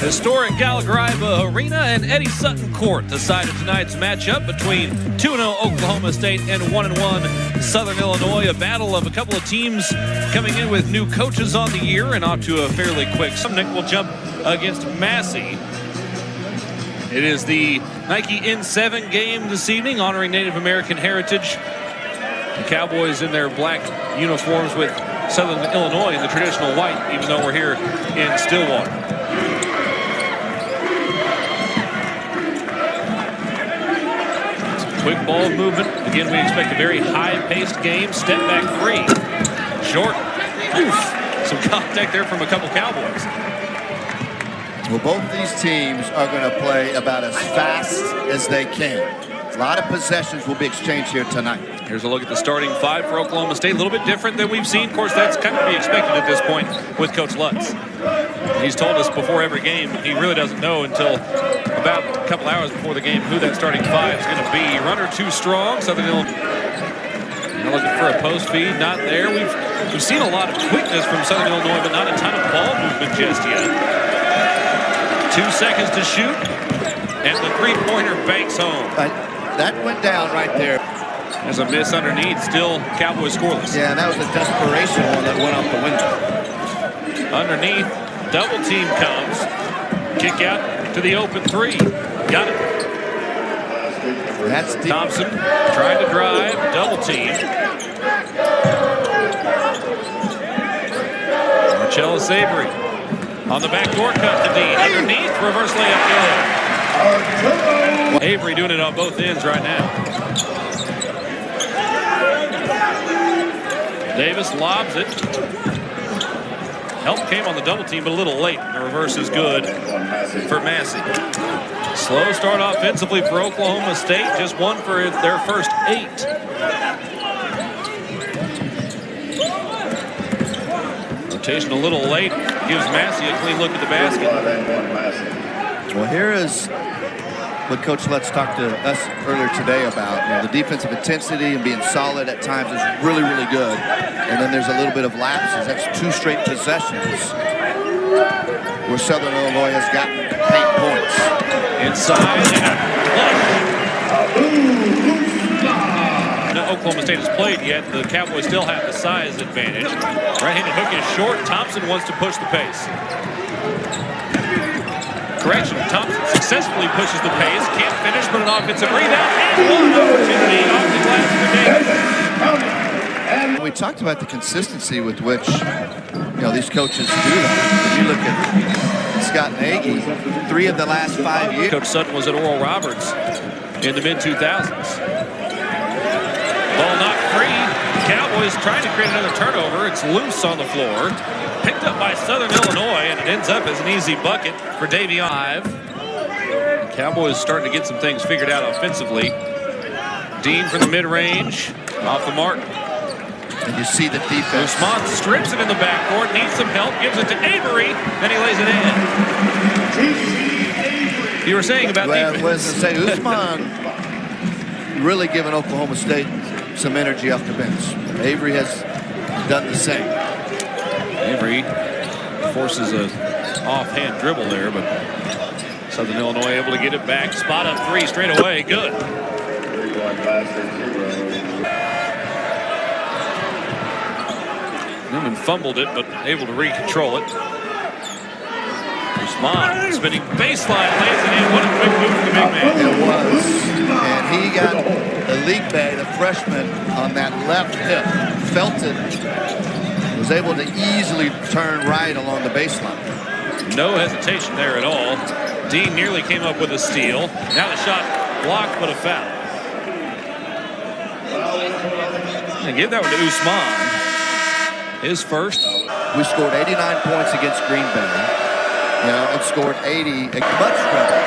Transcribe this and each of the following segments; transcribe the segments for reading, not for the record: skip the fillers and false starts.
Historic Gallagher-Iba Arena and Eddie Sutton Court decided tonight's matchup between 2-0 Oklahoma State and 1-1 Southern Illinois. A battle of a couple of teams coming in with new coaches on the year and off to a fairly quick. Sumnick will jump against Massey. It is the Nike N7 game this evening, honoring Native American heritage. The Cowboys in their black uniforms with Southern Illinois in the traditional white, even though we're here in Stillwater. Quick ball movement. Again, we expect a very high-paced game. Step back three. Short. Oof. Some contact there from a couple Cowboys. Well, both these teams are going to play about as fast as they can. A lot of possessions will be exchanged here tonight. Here's a look at the starting five for Oklahoma State. A little bit different than we've seen. Of course, that's kind of to be expected at this point with Coach Lutz. He's told us before every game he really doesn't know until about a couple hours before the game who that starting five is going to be. Runner too strong. Southern Illinois looking for a post feed. Not there. We've seen a lot of quickness from Southern Illinois, but not a ton of ball movement just yet. 2 seconds to shoot, and the three-pointer banks home. That went down right there. There's a miss underneath. Still Cowboys scoreless. Yeah, that was a desperation one that went off the window. Underneath, double team comes. Kick out to the open three. Got it. That's Thompson trying to drive. Double team. Marcellus Avery on the backdoor cut to Dean. Underneath, reverse layup good. Avery doing it on both ends right now. Davis lobs it. Help came on the double team, but a little late. The reverse is good for Massey. Slow start offensively for Oklahoma State. Just one for their first 8. Rotation a little late. Gives Massey a clean look at the basket. Well, here is what Coach Lutz talked to us earlier today about. You know, the defensive intensity and being solid at times is really, really good. And then there's a little bit of lapses. That's 2 straight possessions where Southern Illinois has gotten 8 points. Inside. Now, Oklahoma State has played yet. The Cowboys still have the size advantage. Right-handed hook is short. Thompson wants to push the pace. Correction, Thompson successfully pushes the pace. Can't finish, but an offensive rebound. And one opportunity off the glass for Davis. We talked about the consistency with which, these coaches do that. If you look at Scott Nagy, 3 of the last 5 years. Coach Sutton was at Oral Roberts in the mid-2000s. Ball not free. Cowboys trying to create another turnover. It's loose on the floor. Picked up by Southern Illinois, and it ends up as an easy bucket for Davion. The Cowboys starting to get some things figured out offensively. Dean from the mid-range, off the mark. And you see the defense. Usman strips it in the backcourt, needs some help, gives it to Avery, then he lays it in. You were saying about defense. Well, I was going to say, Usman really giving Oklahoma State some energy off the bench. Avery has done the same. Avery forces a offhand dribble there, but Southern Illinois able to get it back. Spot up 3 straight away. Good. Newman fumbled it, but able to re-control it. Usman spinning baseline, lays it in. What a quick move from the big man. It was. And he got the league bay, the freshman, on that left hip. Felt it. Was able to easily turn right along the baseline. No hesitation there at all. Dean nearly came up with a steal. Now the shot blocked, but a foul. And give that one to Usman. His first. We scored 89 points against Green Bay. And scored 80 at much better.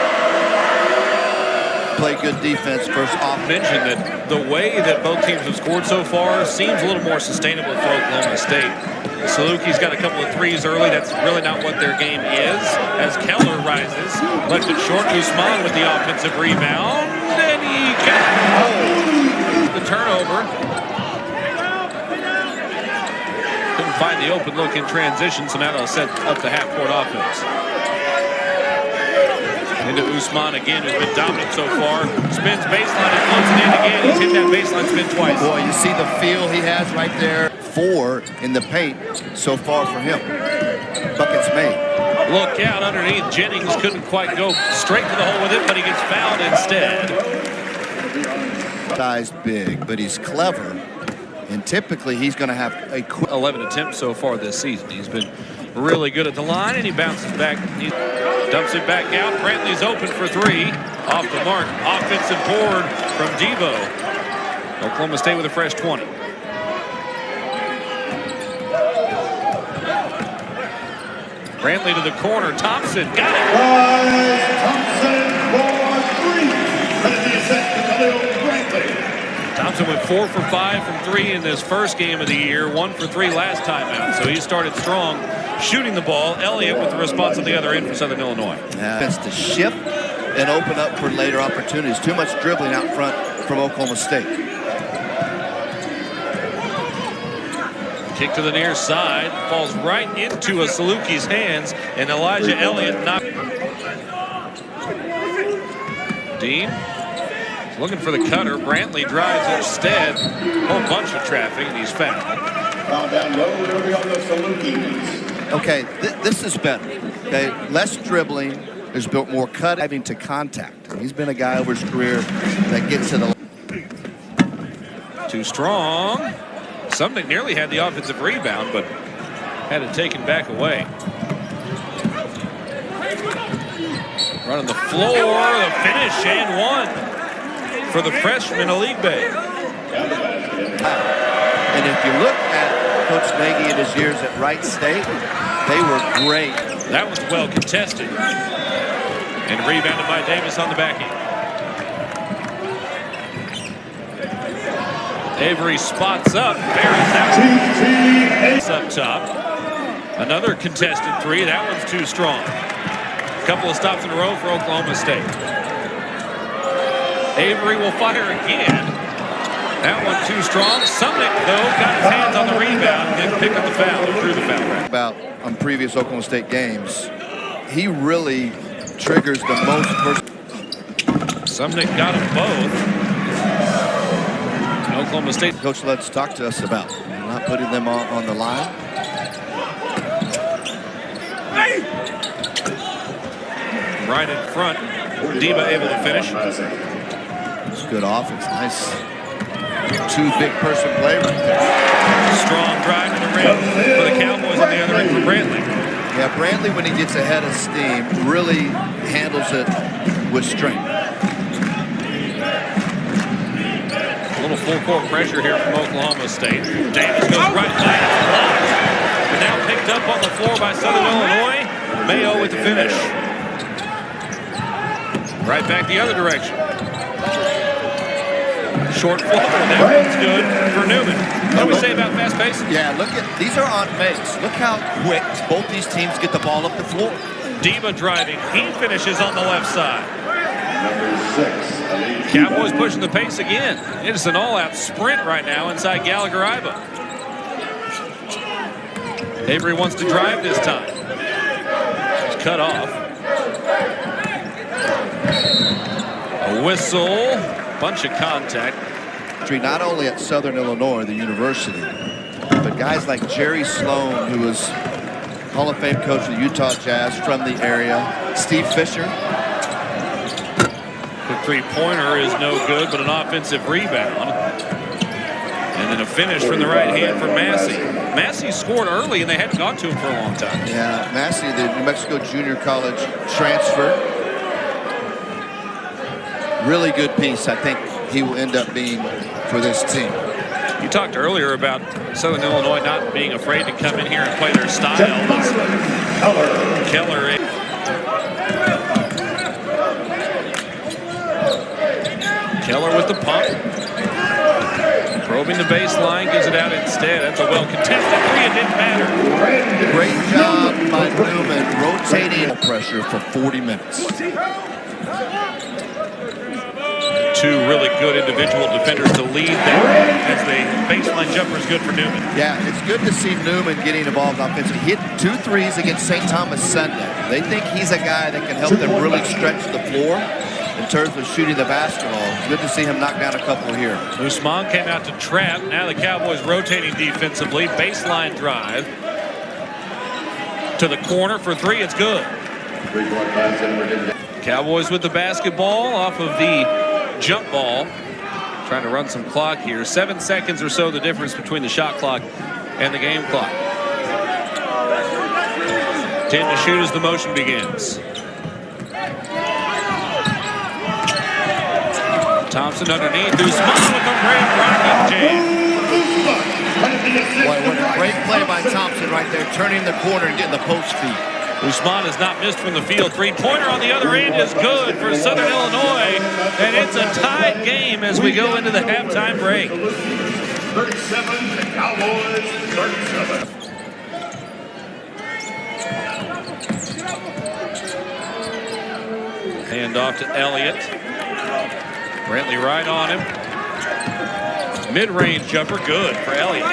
Play good defense first off. Mentioned that the way that both teams have scored so far seems a little more sustainable for Oklahoma State. Saluki's got a couple of threes early. That's really not what their game is. As Keller rises, left it short. Usman with the offensive rebound. And he got the turnover. Couldn't find the open look in transition, so now they'll set up the half-court offense. Into Usman again, who's been dominant so far. Spins baseline and floats it in again. He's hit that baseline spin twice. Boy, you see the feel he has right there. 4 in the paint so far for him. Buckets made. Look out underneath. Jennings couldn't quite go straight to the hole with it, but he gets fouled instead. Size big, but he's clever. And typically he's going to have a quick 11 attempts so far this season. He's been really good at the line, and he bounces back. He dumps it back out. Brantley's open for 3. Off the mark. Offensive board from Devo. Oklahoma State with a fresh 20. Brantley to the corner. Thompson got it. Thompson for 3. Thompson went 4 for 5 from 3 in this first game of the year. 1 for 3 last time out. So he started strong shooting the ball. Elliott with the response on the other end for Southern Illinois. chance to shift and open up for later opportunities. Too much dribbling out front from Oklahoma State. Kick to the near side, falls right into a Saluki's hands, and Elijah Elliott knocked. Dean looking for the cutter. Brantley drives instead. Whole bunch of traffic, and he's fouled. Down low, it'll be on the Saluki. Okay, this is better. Okay, less dribbling. There's built more cut, having to contact. He's been a guy over his career that gets to the. Too strong. Sumnick nearly had the offensive rebound, but had it taken back away. Running the floor, the finish, and 1 for the freshman, Alik Bey. And if you look at Coach Nagy in his years at Wright State, they were great. That was well contested. And rebounded by Davis on the back end. Avery spots up, buries that one. Up top. Another contested 3. That one's too strong. A couple of stops in a row for Oklahoma State. Avery will fire again. That one too strong. Sumnick, though, got his hands on the rebound and picked up the foul and threw the foul rack. About on previous Oklahoma State games, he really triggers the most. Sumnick got them both. Oklahoma State. Coach Let's talk to us about not putting them on the line. Right in front. Deba able to finish. It's good offense. Nice 2 big person play right there. Strong drive to the rim for the Cowboys on the other end for Brantley. Yeah, Brantley, when he gets ahead of steam, really handles it with strength. A little full court pressure here from Oklahoma State. Davis goes right lane. And now picked up on the floor by Southern Illinois. Mayo with the finish. Right back the other direction. Short floor. That one's good for Newman. What do we say about fast pace? Yeah, look at these are on pace. Look how quick both these teams get the ball up the floor. Deba driving. He finishes on the left side. Number 6. Cowboys pushing the pace again. It's an all-out sprint right now inside Gallagher-Iba. Avery wants to drive this time. He's cut off. A whistle. Bunch of contact. Not only at Southern Illinois, the university, but guys like Jerry Sloan, who was Hall of Fame coach of the Utah Jazz from the area. Steve Fisher. The 3-pointer is no good, but an offensive rebound. And then a finish from the right hand for Massey. Massey scored early, and they hadn't gone to him for a long time. Yeah, Massey, the New Mexico Junior College transfer. Really good piece, I think he will end up being for this team. You talked earlier about Southern Illinois not being afraid to come in here and play their style. Keller. Keller with the pump. Probing the baseline, gives it out instead. That's a well-contested 3. It didn't matter. Great job by Newman rotating pressure for 40 minutes. Two really good individual defenders to lead them as the baseline jumper is good for Newman. Yeah, it's good to see Newman getting involved offensively. He hit 2 threes against St. Thomas Sunday. They think he's a guy that can help them really stretch the floor in terms of shooting the basketball. Good to see him knock down a couple here. Usman came out to trap. Now the Cowboys rotating defensively. Baseline drive to the corner for 3. It's good. Cowboys with the basketball off of the jump ball. Trying to run some clock here. 7 seconds or so the difference between the shot clock and the game clock. 10 to shoot as the motion begins. Thompson underneath. Usman with a great rocket jam. Boy, what a great play by Thompson right there, turning the corner and getting the post feed. Usman has not missed from the field. 3-pointer on the other end is good for Southern Illinois. And it's a tied game as we go into the halftime break. 37, the Cowboys 37. Hand off to Elliott. Brantley right on him. Mid-range jumper, good for Elliott.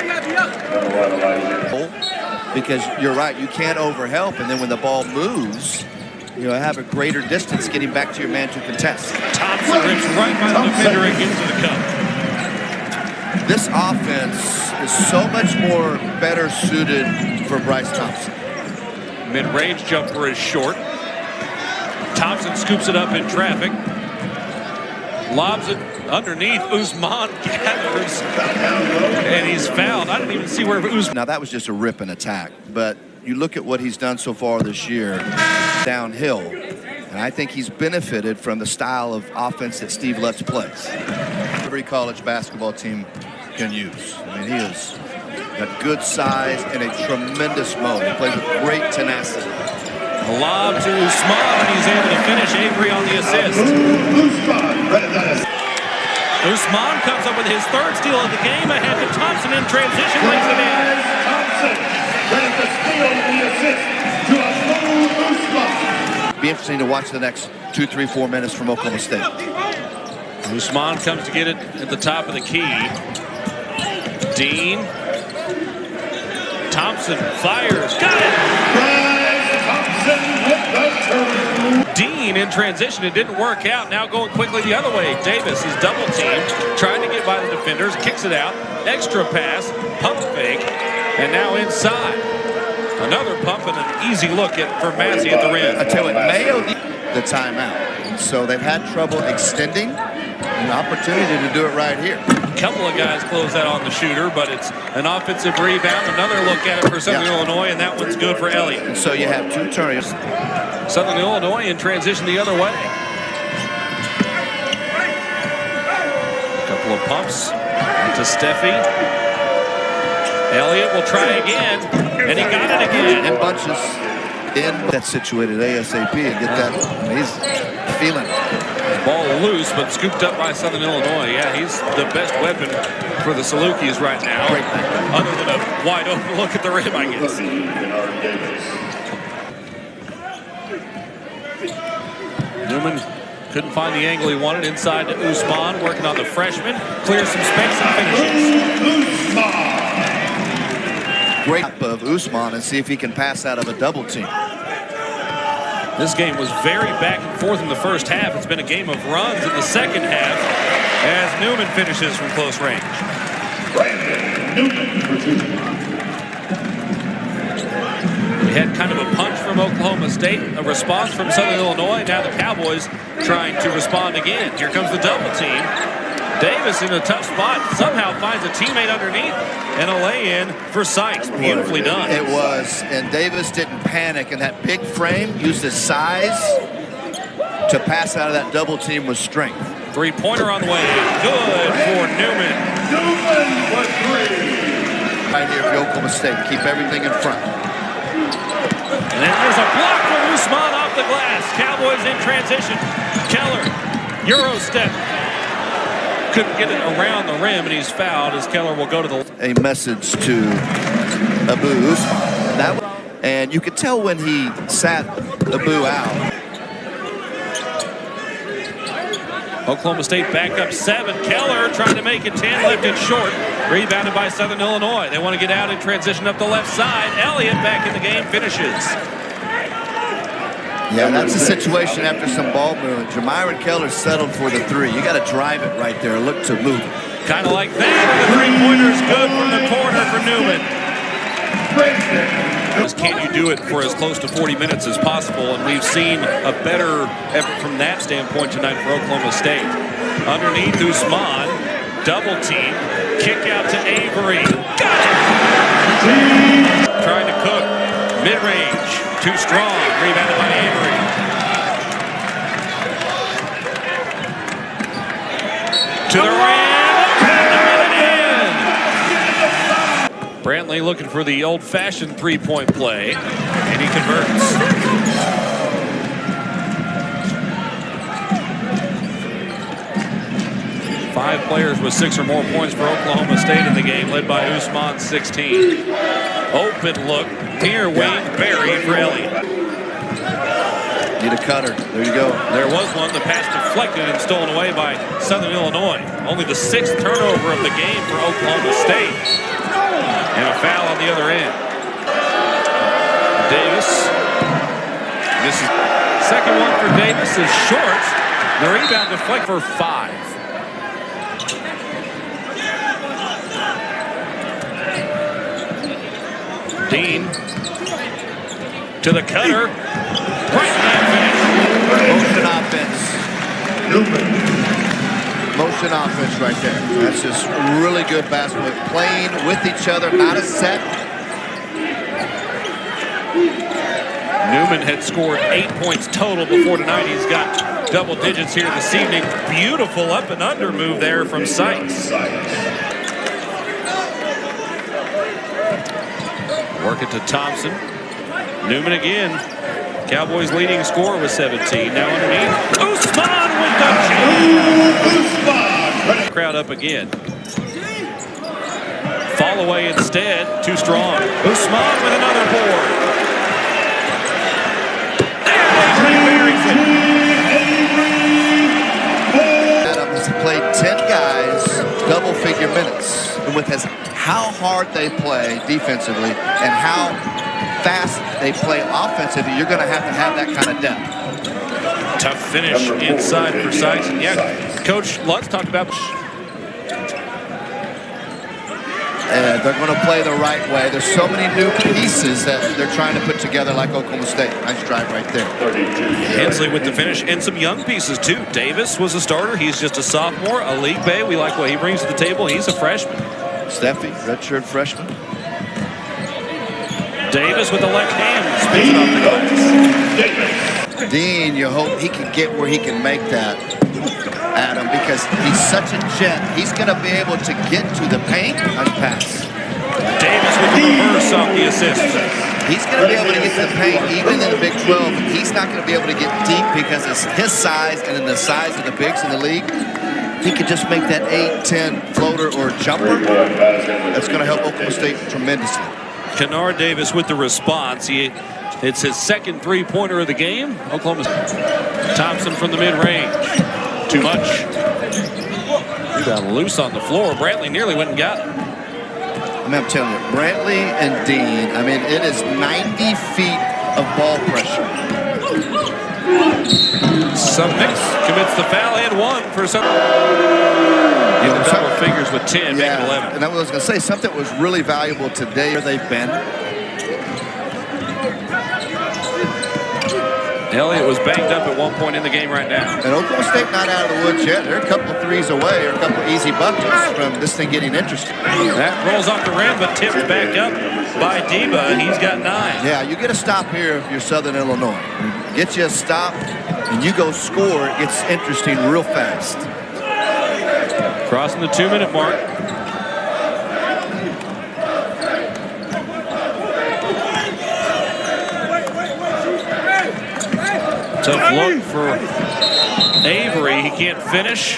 Because you're right, you can't overhelp, and then when the ball moves, you have a greater distance getting back to your man to contest. Thompson rips right by the defender and gets to the cup. This offense is so much more better suited for Bryce Thompson. Mid-range jumper is short. Thompson scoops it up in traffic. Lobs it underneath. Usman gathers. And he's fouled. I didn't even see where Usman. Now, that was just a rip and attack. But you look at what he's done so far this year downhill. And I think he's benefited from the style of offense that Steve Lutz plays. Every college basketball team can use. I mean, he has got good size and a tremendous motor. He plays with great tenacity. A lob to Usman, and he's able to finish. Avery on the assist. Usman comes up with his 3rd steal of the game, ahead to Thompson in transition, lays it in. Thompson gets the steal and the assist to Abu Usman. Be interesting to watch the next 2, 3, 4 minutes from Oklahoma State. Usman comes to get it at the top of the key. Dean. Thompson fires. Got it! Dean in transition. It didn't work out. Now going quickly the other way. Davis is double teamed, trying to get by the defenders, kicks it out. Extra pass, pump fake, and now inside. Another pump and an easy look for Massey at the rim. I tell you what, Mayo the timeout. And so they've had trouble extending an opportunity to do it right here. A couple of guys close that on the shooter, but it's an offensive rebound. Another look at it for Southern Illinois, and that one's good for Elliott. And so you have 2 turnovers. Southern Illinois in transition the other way. A couple of pumps to Steffi. Elliott will try again, and he got it again. In bunches, in that situated ASAP and get that. He's feeling it. Ball loose, but scooped up by Southern Illinois. Yeah, he's the best weapon for the Salukis right now. Great thing. Other than a wide open look at the rim, I guess. Newman couldn't find the angle he wanted. Inside to Usman, working on the freshman. Clears some space and finishes. Great of Usman and see if he can pass out of a double team. This game was very back and forth in the first half. It's been a game of runs in the second half as Newman finishes from close range. We had kind of a punch from Oklahoma State, a response from Southern Illinois. Now the Cowboys trying to respond again. Here comes the double team. Davis in a tough spot, somehow finds a teammate underneath, and a lay-in for Sykes. Beautifully done. It was, and Davis didn't panic, and that big frame used his size to pass out of that double team with strength. 3-pointer on the way. Good for Newman. Newman for 3. Right here for Oklahoma State, keep everything in front. And then there's a block from Usman off the glass. Cowboys in transition. Keller, Euro step. Couldn't get it around the rim, and he's fouled as Keller will go to the... A message to Abu Usman. And you could tell when he sat Abu out. Oklahoma State back up 7. Keller trying to make it 10, left it short. Rebounded by Southern Illinois. They want to get out and transition up the left side. Elliott back in the game, finishes. Yeah, that's a situation after some ball movement. Jamyron Keller settled for the 3. You got to drive it right there. Look to move it. Kind of like that. The three-pointer is good from the corner for Newman. Can you do it for as close to 40 minutes as possible? And we've seen a better effort from that standpoint tonight for Oklahoma State. Underneath Usman, double team, kick out to Avery. Got it! Trying to cook, mid-range, too strong, rebounded by Avery. To the rim. Brantley looking for the old-fashioned three-point play, and he converts. Five players with 6 or more points for Oklahoma State in the game, led by Usman, 16. Open look, near wing, buried for Elliott. Need a cutter. There you go. There was one. The pass deflected and stolen away by Southern Illinois. Only the 6th turnover of the game for Oklahoma State. And a foul on the other end. Davis. This is second one for Davis is short. The rebound deflect for 5. Dean to the cutter. Right motion offense. Motion offense right there. That's just really good basketball. Playing with each other, not a set. Newman had scored 8 points total before tonight. He's got double digits here this evening. Beautiful up and under move there from Sykes. Work it to Thompson. Newman again. Cowboys leading scorer with 17. Now underneath. Usman with the jam. Crowd up again. Fall away instead. Too strong. Usman with another board. Adams played 10 guys, double-figure minutes. And with how hard they play defensively and how fast they play offensively, you're going to have that kind of depth. Tough finish inside for Sykes. And yeah, Coach Lutz talked about. And they're going to play the right way. There's so many new pieces that they're trying to put together like Oklahoma State. Nice drive right there. Hensley with the finish and some young pieces too. Davis was a starter. He's just a sophomore. Alik Bey, we like what he brings to the table. He's a freshman. Steffi, redshirt freshman. Davis with the left hand, spins it off the glass. Dean, you hope he can get where he can make that, Adam, because he's such a jet. He's going to be able to get to the paint on pass. Davis with the reverse off the assist. He's going to be able to get to the paint even in the Big 12. He's not going to be able to get deep because it's his size and then the size of the bigs in the league. He could just make that 8-10 floater or jumper. That's going to help Oklahoma State tremendously. Kennard Davis with the response. It's his second three-pointer of the game. Oklahoma Thompson from the mid-range. Too much. He got loose on the floor. Brantley nearly went and got it. I mean, I'm telling you, Brantley and Dean, I mean, it is 90 feet of ball pressure. Sumnix commits the foul and one for some. In the double figures with 10, making 11. And I was going to say, something that was really valuable today where they've been. Elliott was banged up at one point in the game right now. And Oklahoma State not out of the woods yet. They're a couple of threes away or a couple of easy buckets from this thing getting interesting. That rolls off the rim, but tipped back up by Deba. He's got 9. Yeah, you get a stop here if you're Southern Illinois. Get you a stop, and you go score. It gets interesting real fast. Crossing the 2-minute mark. Tough look for Avery. He can't finish.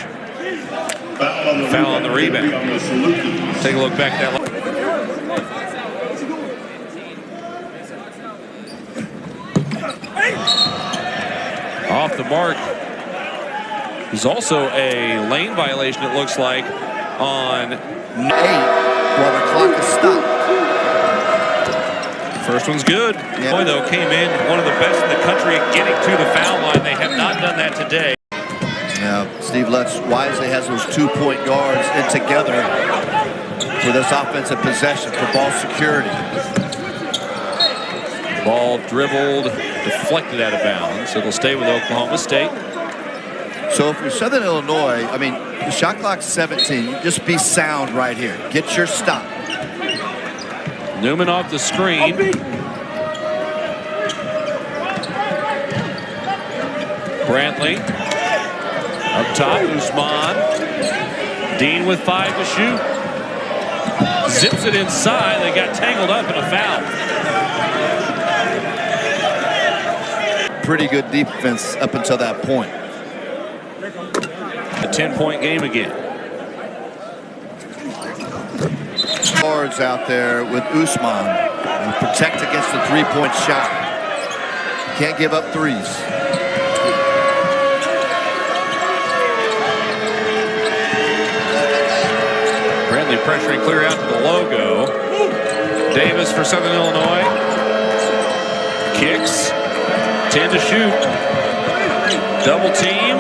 Foul on the rebound. Take a look back at that. Off the mark. There's also a lane violation, it looks like, on 8 while the clock is stopped. First one's good. Yeah. Boy, though, came in one of the best in the country at getting to the foul line. They have not done that today. Now, Steve Lutz wisely has those 2-point guards in together for this offensive possession for ball security. Ball dribbled, deflected out of bounds. It'll stay with Oklahoma State. So if you're Southern Illinois, I mean, the shot clock's 17. Just be sound right here. Get your stop. Newman off the screen. Brantley up top. Usman. Dean with 5 to shoot. Zips it inside. They got tangled up in a foul. Pretty good defense up until that point. A 10-point game again. Guards out there with Usman and protect against the 3-point shot. Can't give up threes. Brantley pressuring clear out to the logo. Davis for Southern Illinois. Kicks. 10 to shoot. Double team.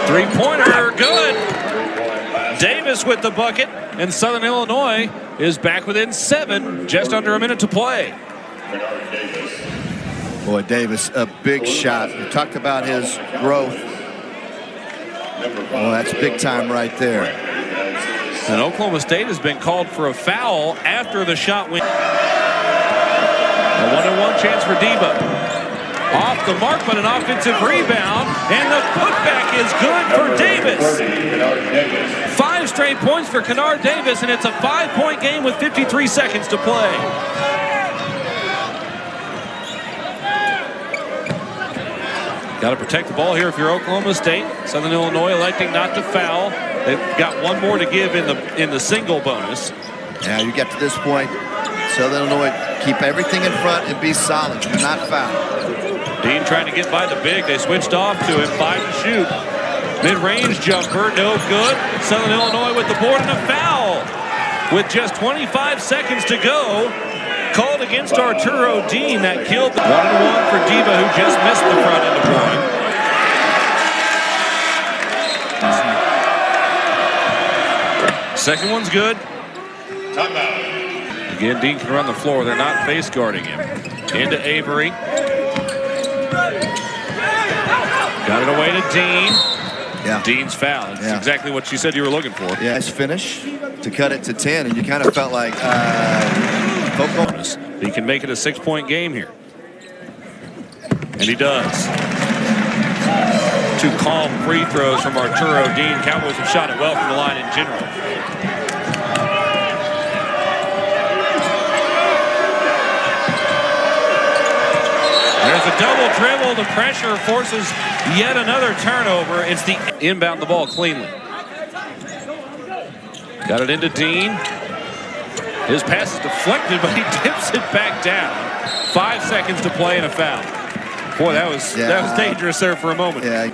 3-pointer. Good. Davis with the bucket. And Southern Illinois is back within 7. Just under a minute to play. Boy, Davis, a big shot. We talked about his growth. Well, that's big time right there. And Oklahoma State has been called for a foul after the shot went. A 1-on-1 chance for Deba. Off the mark, but an offensive rebound. And the putback is good for Davis. 5 straight points for Kennard Davis, and it's a 5-point game with 53 seconds to play. Got to protect the ball here if you're Oklahoma State. Southern Illinois electing not to foul. They've got one more to give in the single bonus. Now you get to this point, Southern Illinois keep everything in front and be solid. Do not foul. Dean trying to get by the big. They switched off to him. 5 to shoot. Mid-range jumper, no good. Southern Illinois with the board and a foul. With just 25 seconds to go. Called against Arturo Dean. That killed the 1-on-1 for Deba, who just missed the front end of one. Second one's good. Again, Dean can run the floor. They're not face guarding him. Into Avery. Got it away to Dean. Yeah. Dean's foul. That's exactly what you said you were looking for. Yeah, nice finish to cut it to 10, and you kind of felt like bonus. He can make it a 6-point game here. And he does. 2 calm free throws from Arturo Dean. Cowboys have shot it well from the line in general. There's a double dribble. The pressure forces yet another turnover. It's the inbound the ball cleanly. Got it into Dean. His pass is deflected, but he tips it back down. 5 seconds to play and a foul. Boy, that was dangerous there for a moment. Yeah.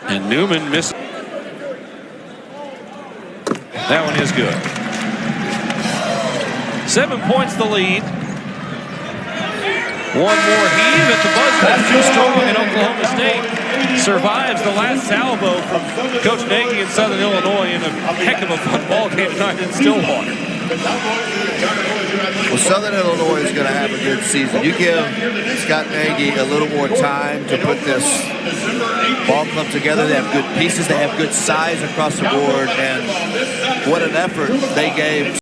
And Newman missed. That one is good. 7 points the lead. One more heave at the buzzer. That's too strong, and Oklahoma State survives the last salvo from Coach Nagy in Southern Illinois in a heck of a fun ball game tonight in Stillwater. Well, Southern Illinois is going to have a good season. You give Scott Nagy a little more time to put this ball club together. They have good pieces. They have good size across the board. And what an effort they gave.